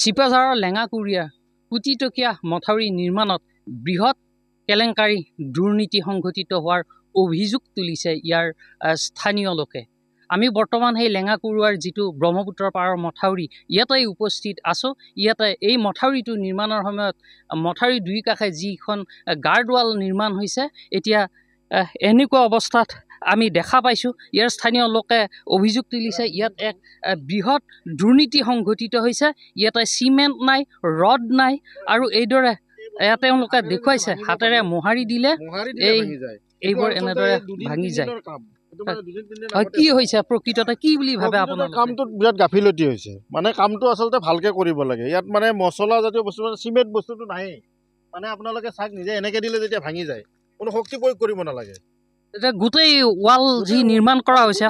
চিপাঝাৰৰ লেঙাকুৰিয়াৰ কোটিটকীয়া মথাউৰি নিৰ্মাণত বৃহৎ কেলেংকাৰী দুৰ্নীতি সংঘটিত হোৱাৰ অভিযোগ তুলিছে ইয়াৰ স্থানীয় লোকে। আমি বৰ্তমান সেই লেঙাকুৰুৱাৰ যিটো ব্ৰহ্মপুত্ৰৰ পাৰৰ মথাউৰি ইয়াতে উপস্থিত আছোঁ। ইয়াতে এই মথাউৰিটো নিৰ্মাণৰ সময়ত মথাউৰি দুই কাষে যিখন গাৰ্ডৱাল নিৰ্মাণ হৈছে, এতিয়া এনেকুৱা অৱস্থাত আমি দেখা পাইছোঁ। ইয়াৰ স্থানীয় লোকে অভিযোগ তুলিছে ইয়াত এক বৃহৎ দুৰ্নীতি সংঘটিত হৈছে। ইয়াতে চিমেণ্ট নাই, ৰড নাই, আৰু এইদৰে তেওঁলোকে দেখুৱাইছে হাতেৰে মোহাৰি দিলে এইবোৰ এনেদৰে ভাঙি যায়। কি হৈছে প্ৰকৃততে কি বুলি ভাবে আপোনাৰ? কামটোত বিৰাট গাফিলতি হৈছে। মানে কামটো আচলতে ভালকে কৰিব লাগে। ইয়াত মানে মছলা জাতীয় বস্তু, মানে চিমেণ্ট বস্তুটো নাহেই। মানে আপোনালোকে চাওক নিজে, এনেকে দিলে যেতিয়া ভাঙি যায়, কোনো শক্তি প্ৰয়োগ কৰিব নালাগে। এতিয়া গোটেই ৱাল যি নিৰ্মাণ কৰা হৈছে,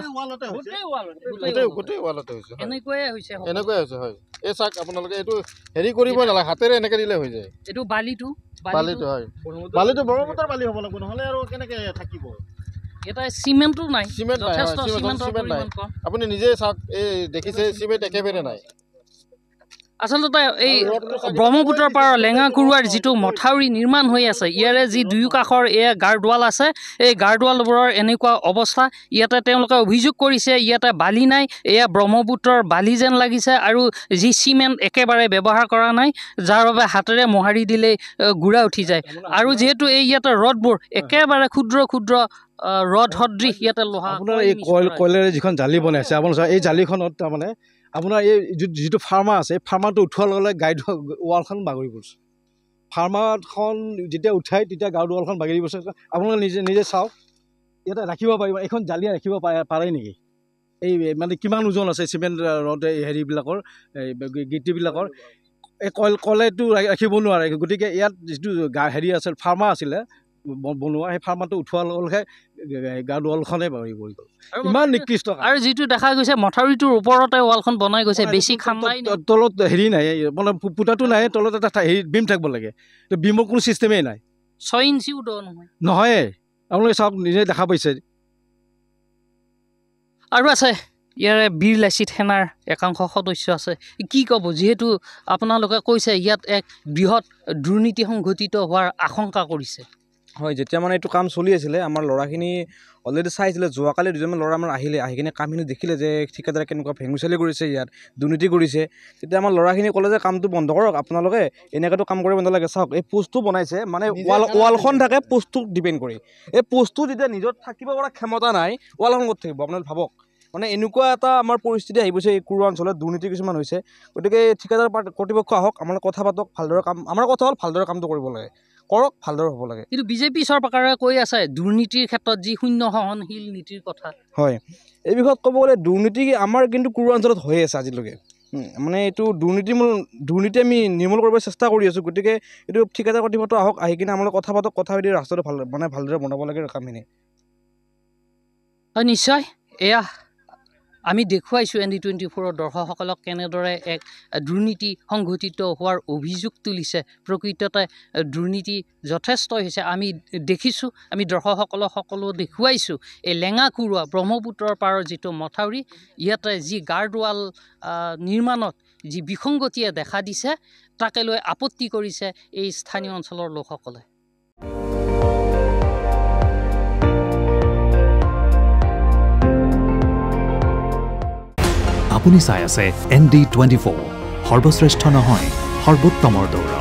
গোটেই ৱালতে হৈছে, এনেকুৱাই হৈছে হয়। এই চাওক আপোনালোকে, এইটো হেৰি কৰিব নালাগে, হাতেৰে এনেকে দিলে হৈ যায়। এইটো বালিটো হয়, বালিটো ব্ৰহ্মপুত্ৰৰ বালি হ'ব লাগিব, নহ'লে আৰু কেনেকে থাকিব। এটা চিমেণ্টো নাই, চিমেণ্ট নাই, আপুনি নিজে চাওক, এই দেখিছে চিমেণ্ট একেবাৰে নাই। আচলতে এই ব্ৰহ্মপুত্ৰৰ পাৰৰ লেঙাকুৰুৱাৰ যিটো মথাউৰি নিৰ্মাণ হৈ আছে, ইয়াৰে যি দুয়ো কাষৰ এয়া গাৰ্ডৱাল আছে, এই গাৰ্ডৱালবোৰৰ এনেকুৱা অৱস্থা। ইয়াতে তেওঁলোকে অভিযোগ কৰিছে ইয়াতে বালি নাই, এয়া ব্ৰহ্মপুত্ৰৰ বালি যেন লাগিছে, আৰু যি চিমেণ্ট একেবাৰে ব্যৱহাৰ কৰা নাই, যাৰ বাবে হাতেৰে মোহাৰি দিলেই গুড়া উঠি যায়। আৰু যিহেতু এই ইয়াতে ৰডবোৰ একেবাৰে ক্ষুদ্ৰ ক্ষুদ্ৰ ৰড সদৃশ, ইয়াতে লোহা। আপোনাৰ এই কয়লেৰে যিখন জালি বনাইছে, আপোনাৰ এই জালিখনত তাৰমানে আপোনাৰ এই যিটো ফাৰ্মাৰ আছে, এই ফাৰ্মাৰটো উঠোৱাৰ লগে লগে গাইড ৱালখন বাগৰি পৰিছে। ফাৰ্মাৰখন যেতিয়া উঠাই তেতিয়া গাৰ্ড ৱালখন বাগৰি পৰিছে। আপোনালোকে নিজে চাওক, ইয়াতে ৰাখিব পাৰিব, এইখন জালি ৰাখিব পাৰে নেকি? এই মানে কিমান ওজন আছে চিমেণ্ট ৰড হেৰিবিলাকৰ, গিটিবিলাকৰ। এই কলেটো ৰাখিব নোৱাৰে। গতিকে ইয়াত যিটো হেৰি আছিল, ফাৰ্মাৰ আছিলে বনোৱা, সেই ফাৰ্মাৰটো উঠোৱাৰ লগে লগে গাৰ্ড ৱালখনে বাগৰি পৰি গ'ল। ইমান নিকৃষ্ট। আৰু যিটো দেখা গৈছে মথাউৰিটোৰ ওপৰতে ৱালখন বনাই গৈছে, বেছি খান্দাই তলত হেৰি নাই, মানে পুতাটো নাই, তলত এটা হেৰি বিম থাকিব লাগে। বিমৰ কোনো ছিষ্টেমেই নাই। 6 ইঞ্চিও নহয়। আপোনালোকে চাওক, নিজে দেখা পাইছে। আৰু আছে ইয়াৰে বীৰ লাচিত সেনাৰ একাংশ সদস্য আছে। কি ক'ব, যিহেতু আপোনালোকে কৈছে ইয়াত এক বৃহৎ দুৰ্নীতি সংঘটিত হোৱাৰ আশংকা কৰিছে? হয়, যেতিয়া মানে এইটো কাম চলি আছিলে, আমাৰ ল'ৰাখিনি অলৰেডি চাইছিলে। যোৱাকালি দুজনমান ল'ৰা আমাৰ আহি কিনে কামখিনি দেখিলে যে ঠিকাদাৰে কেনেকুৱা ভেঙুচালি কৰিছে, ইয়াত দুৰ্নীতি কৰিছে। তেতিয়া আমাৰ ল'ৰাখিনি ক'লে যে কামটো বন্ধ কৰক আপোনালোকে, এনেকুৱাটো কাম কৰিব নালাগে। চাওক, এই পোষ্টটো বনাইছে, মানে ৱালখন থাকে পোষ্টটোক ডিপেণ্ড কৰি। এই পোষ্টটো যেতিয়া নিজৰ থাকিব পৰা ক্ষমতা নাই, ৱালখন ক'ত থাকিব আপোনালোকে ভাবক। মানে এনেকুৱা এটা আমাৰ পৰিস্থিতি আহি গৈছে, এই কুৰুৱা অঞ্চলত দুৰ্নীতি কিছুমান হৈছে। গতিকে ঠিকাদাৰ কৰ্তৃপক্ষ আহক, আমাৰ কথা পাতক, ভালদৰে কাম। আমাৰ কথা হ'ল ভালদৰে কামটো কৰিব লাগে, কৰক, ভালদৰে হ'ব লাগে। কিন্তু বিজেপি চৰকাৰে কৈ আছে দুৰ্নীতিৰ ক্ষেত্ৰত যি শূন্য সহনশীল নীতিৰ কথা। হয়, এই বিষয়ত ক'ব গ'লে দুৰ্নীতি আমাৰ কিন্তু কুৰুৱা অঞ্চলত হৈ আছে আজিলৈকে। মানে এইটো দুৰ্নীতি আমি নিৰ্মূল কৰিব চেষ্টা কৰি আছোঁ। গতিকে এইটো ঠিকাদাৰ কৰ্তৃপক্ষ আহক, আহি কিনে আমাৰ কথা পাতক, কথা পাতি ৰাস্তাটো ভালদৰে বনাব লাগে কামখিনি। হয়, নিশ্চয়। এয়া আমি দেখুৱাইছোঁ ND24 দৰ্শকসকলক কেনেদৰে এক দুৰ্নীতি সংঘটিত হোৱাৰ অভিযোগ তুলিছে। প্ৰকৃততে দুৰ্নীতি যথেষ্ট হৈছে, আমি দেখিছোঁ। আমি দৰ্শকসকলক সকলো দেখুৱাইছোঁ। এই লেঙাকুৰুৱা ব্ৰহ্মপুত্ৰৰ পাৰৰ যিটো মথাউৰি, ইয়াতে যি গাৰ্ডৱাল নিৰ্মাণত যি বিসংগতিয়ে দেখা দিছে, তাকে লৈ আপত্তি কৰিছে এই স্থানীয় অঞ্চলৰ লোকসকলে। আপুনি চাই আছে ND24, সৰ্বশ্ৰেষ্ঠ নহয়, সৰ্বোত্তমৰ দৌৰ।